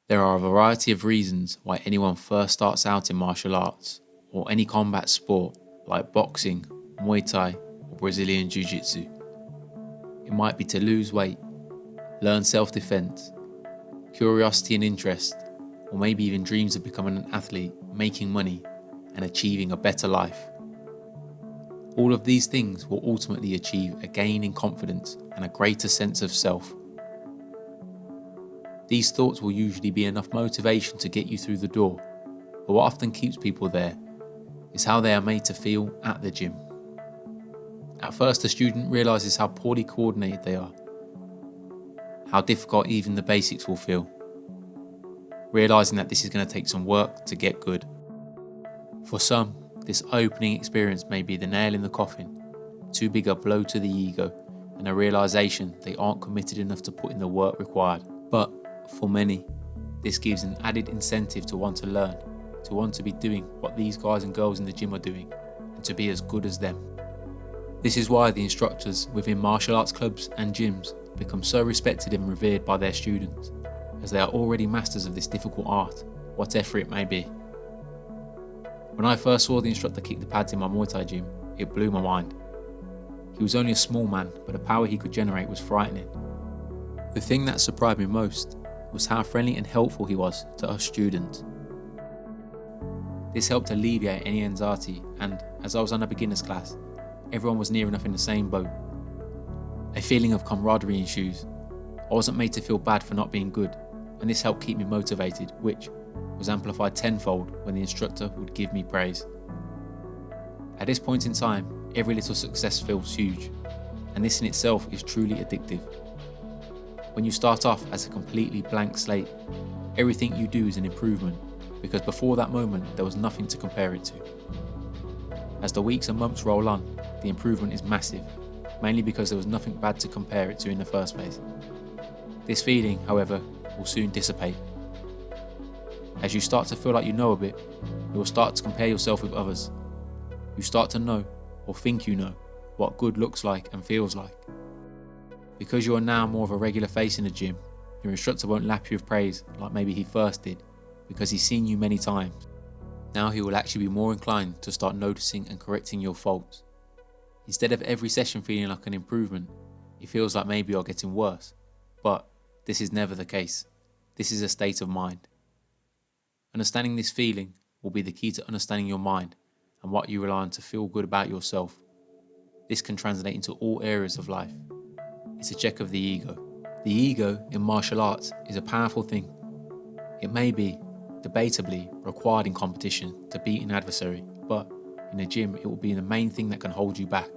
There are a variety of reasons why anyone first starts out in martial arts or any combat sport like boxing, Muay Thai or Brazilian Jiu-Jitsu. It might be to lose weight, learn self-defense, curiosity and interest, or maybe even dreams of becoming an athlete, making money and achieving a better life. All of these things will ultimately achieve a gain in confidence and a greater sense of self. These thoughts will usually be enough motivation to get you through the door, but what often keeps people there is how they are made to feel at the gym. At first, the student realises how poorly coordinated they are, how difficult even the basics will feel, realising that this is going to take some work to get good. For some, this opening experience may be the nail in the coffin, too big a blow to the ego, and a realisation they aren't committed enough to put in the work required. But for many, this gives an added incentive to want to learn, to want to be doing what these guys and girls in the gym are doing, and to be as good as them. This is why the instructors within martial arts clubs and gyms become so respected and revered by their students, as they are already masters of this difficult art, whatever it may be. When I first saw the instructor kick the pads in my Muay Thai gym, it blew my mind. He was only a small man, but the power he could generate was frightening. The thing that surprised me most was how friendly and helpful he was to us students. This helped alleviate any anxiety, and as I was on a beginner's class, everyone was near enough in the same boat. A feeling of camaraderie ensues. I wasn't made to feel bad for not being good, and this helped keep me motivated, which was amplified tenfold when the instructor would give me praise. At this point in time, every little success feels huge, and this in itself is truly addictive. When you start off as a completely blank slate, everything you do is an improvement, because before that moment there was nothing to compare it to. As the weeks and months roll on, the improvement is massive, mainly because there was nothing bad to compare it to in the first place. This feeling, however, will soon dissipate. As you start to feel like you know a bit, you will start to compare yourself with others. You start to know, or think you know, what good looks like and feels like. Because you are now more of a regular face in the gym, your instructor won't lap you with praise like maybe he first did, because he's seen you many times. Now he will actually be more inclined to start noticing and correcting your faults. Instead of every session feeling like an improvement, it feels like maybe you're getting worse. But this is never the case. This is a state of mind. Understanding this feeling will be the key to understanding your mind and what you rely on to feel good about yourself. This can translate into all areas of life. It's a check of the ego. The ego in martial arts is a powerful thing. It may be, debatably, required in competition to beat an adversary, but in a gym it will be the main thing that can hold you back.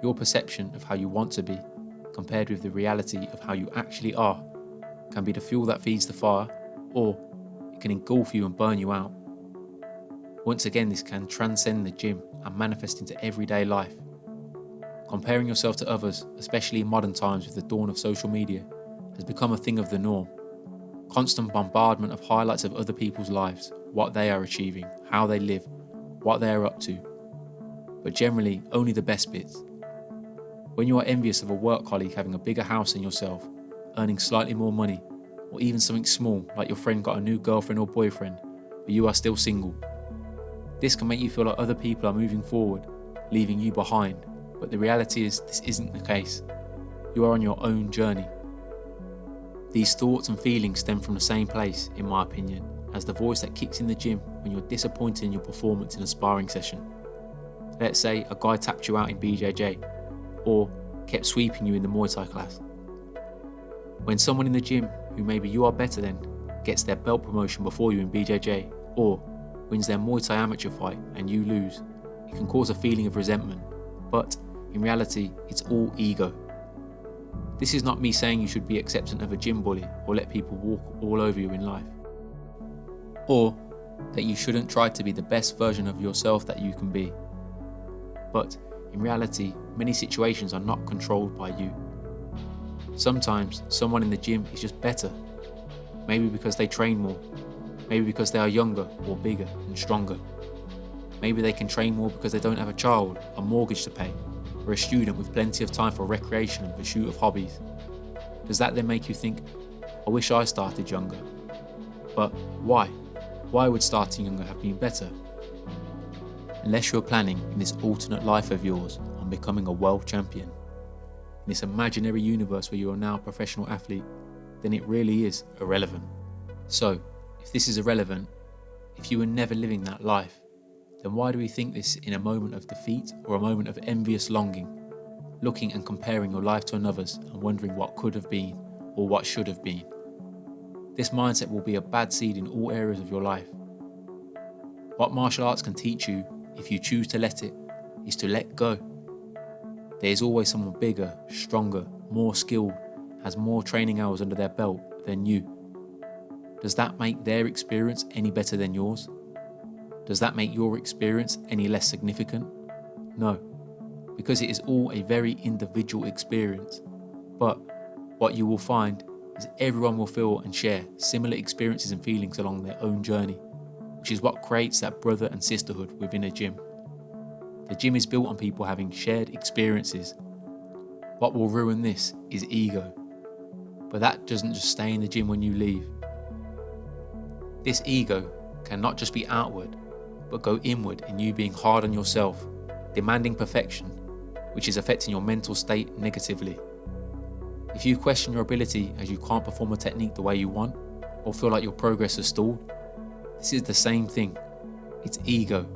Your perception of how you want to be, compared with the reality of how you actually are, can be the fuel that feeds the fire, or it can engulf you and burn you out. Once again, this can transcend the gym and manifest into everyday life. Comparing yourself to others, especially in modern times with the dawn of social media, has become a thing of the norm. Constant bombardment of highlights of other people's lives, what they are achieving, how they live, what they are up to. But generally, only the best bits. When you are envious of a work colleague having a bigger house than yourself, earning slightly more money, or even something small like your friend got a new girlfriend or boyfriend, but you are still single. This can make you feel like other people are moving forward, leaving you behind. But the reality is, this isn't the case. You are on your own journey. These thoughts and feelings stem from the same place, in my opinion, as the voice that kicks in the gym when you're disappointed in your performance in a sparring session. Let's say a guy tapped you out in BJJ, or kept sweeping you in the Muay Thai class. When someone in the gym, who maybe you are better than, gets their belt promotion before you in BJJ, or wins their Muay Thai amateur fight and you lose, it can cause a feeling of resentment, but in reality, it's all ego. This is not me saying you should be acceptant of a gym bully or let people walk all over you in life. Or that you shouldn't try to be the best version of yourself that you can be. But in reality, many situations are not controlled by you. Sometimes someone in the gym is just better. Maybe because they train more. Maybe because they are younger or bigger and stronger. Maybe they can train more because they don't have a child, a mortgage to pay, or a student with plenty of time for recreation and pursuit of hobbies. Does that then make you think, I wish I started younger, But why? Why would starting younger have been better? Unless you're planning in this alternate life of yours on becoming a world champion, in this imaginary universe where you are now a professional athlete, then it really is irrelevant. So, if this is irrelevant, if you were never living that life, then why do we think this in a moment of defeat or a moment of envious longing, looking and comparing your life to another's and wondering what could have been or what should have been? This mindset will be a bad seed in all areas of your life. What martial arts can teach you, if you choose to let it, is to let go. There is always someone bigger, stronger, more skilled, has more training hours under their belt than you. Does that make their experience any better than yours? Does that make your experience any less significant? No, because it is all a very individual experience. But what you will find is everyone will feel and share similar experiences and feelings along their own journey, which is what creates that brother and sisterhood within a gym. The gym is built on people having shared experiences. What will ruin this is ego. But that doesn't just stay in the gym when you leave. This ego can not just be outward, but go inward in you being hard on yourself, demanding perfection, which is affecting your mental state negatively. If you question your ability as you can't perform a technique the way you want, or feel like your progress has stalled, this is the same thing. It's ego,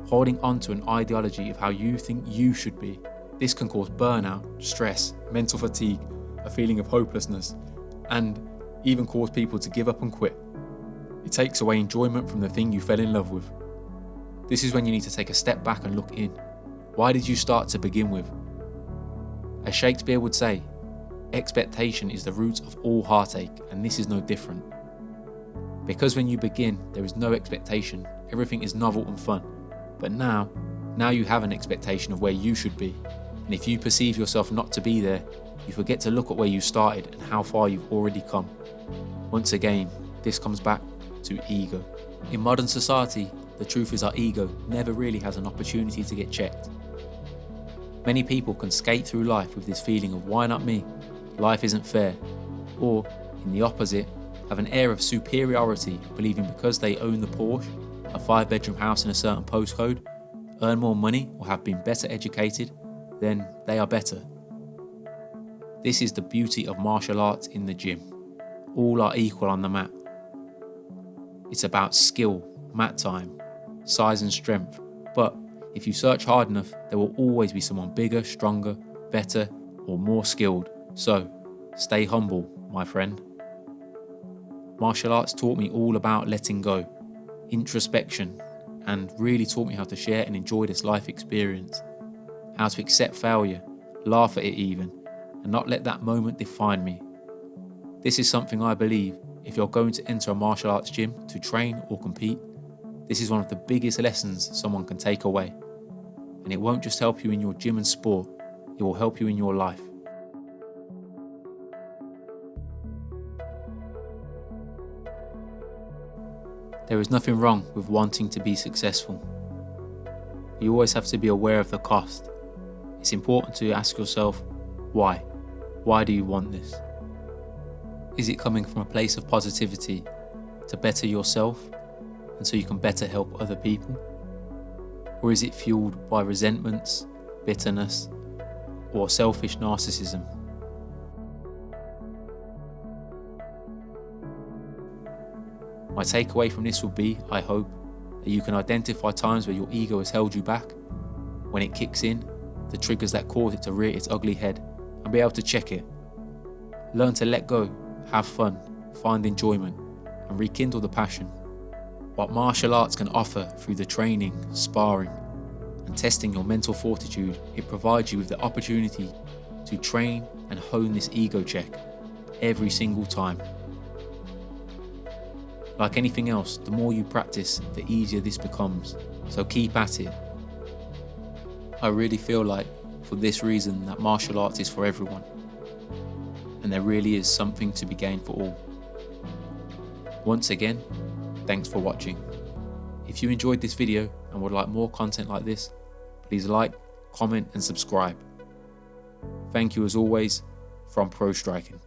holding on to an ideology of how you think you should be. This can cause burnout, stress, mental fatigue, a feeling of hopelessness, and even cause people to give up and quit. It takes away enjoyment from the thing you fell in love with. This is when you need to take a step back and look in. Why did you start to begin with? As Shakespeare would say, expectation is the root of all heartache, and this is no different. Because when you begin, there is no expectation, everything is novel and fun. But now you have an expectation of where you should be, and if you perceive yourself not to be there, you forget to look at where you started and how far you've already come. Once again, this comes back to ego. In modern society, the truth is our ego never really has an opportunity to get checked. Many people can skate through life with this feeling of why not me? Life isn't fair. Or, in the opposite, have an air of superiority, believing because they own the Porsche, a 5-bedroom house in a certain postcode, earn more money or have been better educated, then they are better. This is the beauty of martial arts in the gym. All are equal on the mat. It's about skill, mat time, size and strength, but if you search hard enough, there will always be someone bigger, stronger, better, or more skilled. So, stay humble, my friend. Martial arts taught me all about letting go, introspection, and really taught me how to share and enjoy this life experience. How to accept failure, laugh at it even, and not let that moment define me. This is something I believe, if you're going to enter a martial arts gym to train or compete, this is one of the biggest lessons someone can take away. And it won't just help you in your gym and sport, it will help you in your life. There is nothing wrong with wanting to be successful. You always have to be aware of the cost. It's important to ask yourself, why? Why do you want this? Is it coming from a place of positivity to better yourself and so you can better help other people? Or is it fueled by resentments, bitterness, or selfish narcissism? My takeaway from this will be, I hope, that you can identify times where your ego has held you back, when it kicks in, the triggers that cause it to rear its ugly head, and be able to check it. Learn to let go, have fun, find enjoyment, and rekindle the passion. What martial arts can offer through the training, sparring, and testing your mental fortitude, it provides you with the opportunity to train and hone this ego check every single time. Like anything else, the more you practice, the easier this becomes, so keep at it. I really feel like, for this reason, that martial arts is for everyone, and there really is something to be gained for all. Once again, thanks for watching. If you enjoyed this video and would like more content like this, please like, comment and subscribe. Thank you as always, from Pro Striking.